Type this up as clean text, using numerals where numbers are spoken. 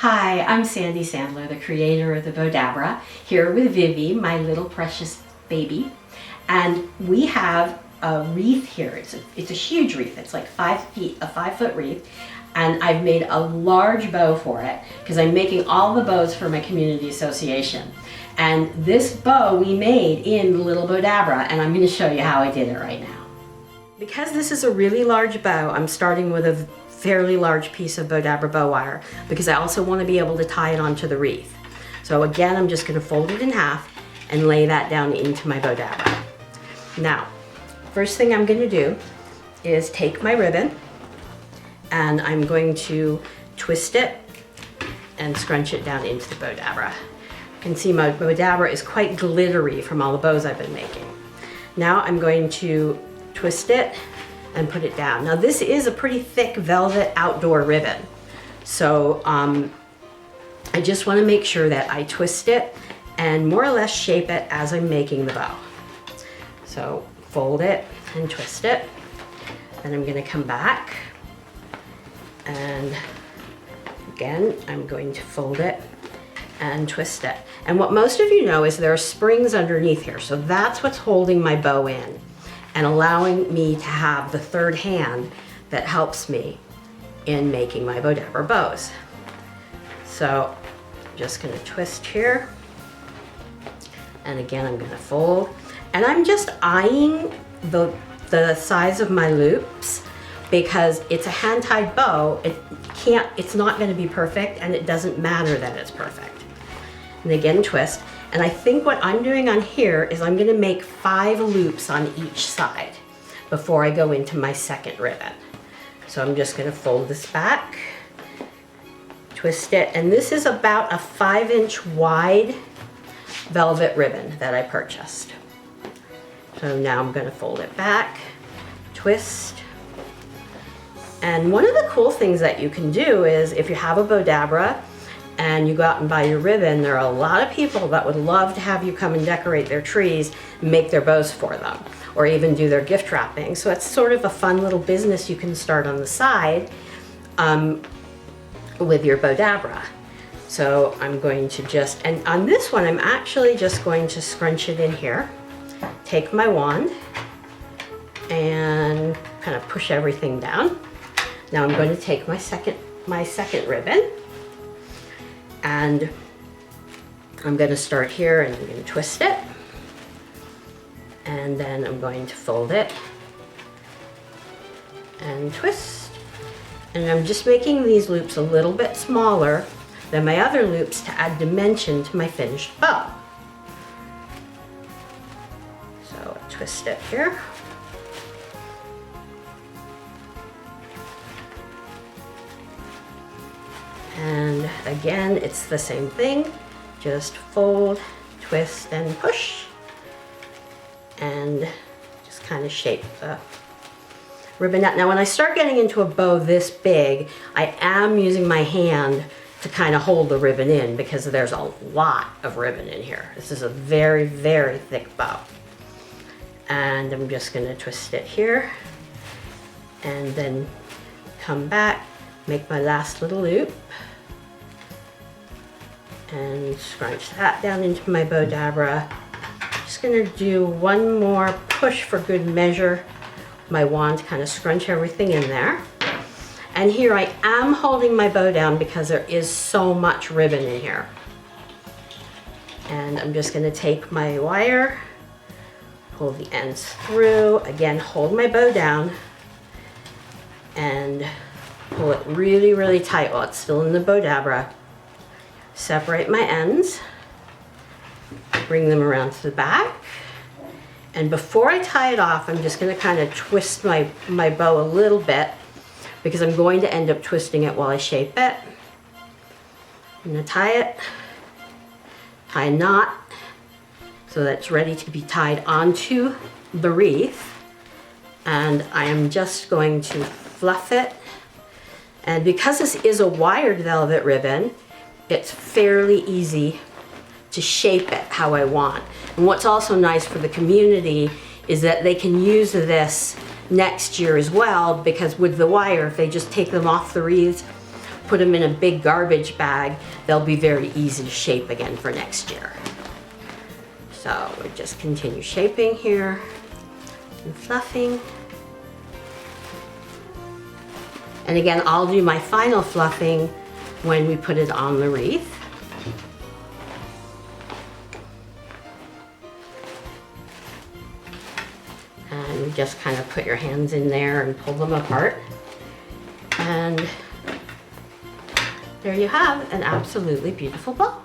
Hi, I'm Sandy Sandler, the creator of the Bowdabra, here with Vivi, my little precious baby. And we have a wreath here. It's a huge wreath. It's like 5 feet, a 5-foot wreath. And I've made a large bow for it because I'm making all the bows for my community association. And this bow we made in the little Bowdabra, and I'm going to show you how I did it right now. Because this is a really large bow, I'm starting with a fairly large piece of Bowdabra bow wire because I also want to be able to tie it onto the wreath. So again, I'm just going to fold it in half and lay that down into my Bowdabra. Now, first thing I'm going to do is take my ribbon and I'm going to twist it and scrunch it down into the Bowdabra. You can see my Bowdabra is quite glittery from all the bows I've been making. Now I'm going to twist it and put it down. Now this is a pretty thick velvet outdoor ribbon. So I just want to make sure that I twist it and more or less shape it as I'm making the bow. So fold it and twist it. Then I'm going to come back and again I'm going to fold it and twist it. And what most of you know is there are springs underneath here. So that's what's holding my bow in and allowing me to have the third hand that helps me in making my Bowdabra bows. So I'm just going to twist here, and again I'm going to fold, and I'm just eyeing the size of my loops because it's a hand-tied bow. It's not going to be perfect, and it doesn't matter that it's perfect. And again twist. And I think what I'm doing on here is I'm going to make 5 loops on each side before I go into my second ribbon. So I'm just going to fold this back, twist it, and this is about a 5-inch wide velvet ribbon that I purchased. So now I'm going to fold it back, twist. And one of the cool things that you can do is if you have a Bowdabra and you go out and buy your ribbon, there are a lot of people that would love to have you come and decorate their trees, make their bows for them, or even do their gift wrapping. So it's sort of a fun little business you can start on the side with your Bowdabra. So I'm going to just, and on this one, I'm actually just going to scrunch it in here, take my wand, and kind of push everything down. Now I'm going to take my second ribbon, and I'm going to start here and I'm going to twist it, and then I'm going to fold it and twist, and I'm just making these loops a little bit smaller than my other loops to add dimension to my finished bow. So I twist it here. And again, it's the same thing. Just fold, twist, and push. And just kind of shape the ribbon out. Now when I start getting into a bow this big, I am using my hand to kind of hold the ribbon in because there's a lot of ribbon in here. This is a very, very thick bow. And I'm just going to twist it here. And then come back, make my last little loop. And scrunch that down into my Bowdabra. Just gonna do one more push for good measure. My wand to kind of scrunch everything in there. And here I am holding my bow down because there is so much ribbon in here. And I'm just gonna take my wire, pull the ends through, again hold my bow down, and pull it really, really tight while it's still in the Bowdabra. Separate my ends, bring them around to the back, and before I tie it off, I'm just going to kind of twist my bow a little bit because I'm going to end up twisting it while I shape it. I'm going to tie it, tie a knot so that it's ready to be tied onto the wreath, and I am just going to fluff it. And because this is a wired velvet ribbon, it's fairly easy to shape it how I want. And what's also nice for the community is that they can use this next year as well, because with the wire, if they just take them off the wreaths, put them in a big garbage bag, they'll be very easy to shape again for next year. So we just continue shaping here and fluffing. And again, I'll do my final fluffing when we put it on the wreath. And you just kind of put your hands in there and pull them apart. And there you have an absolutely beautiful bow.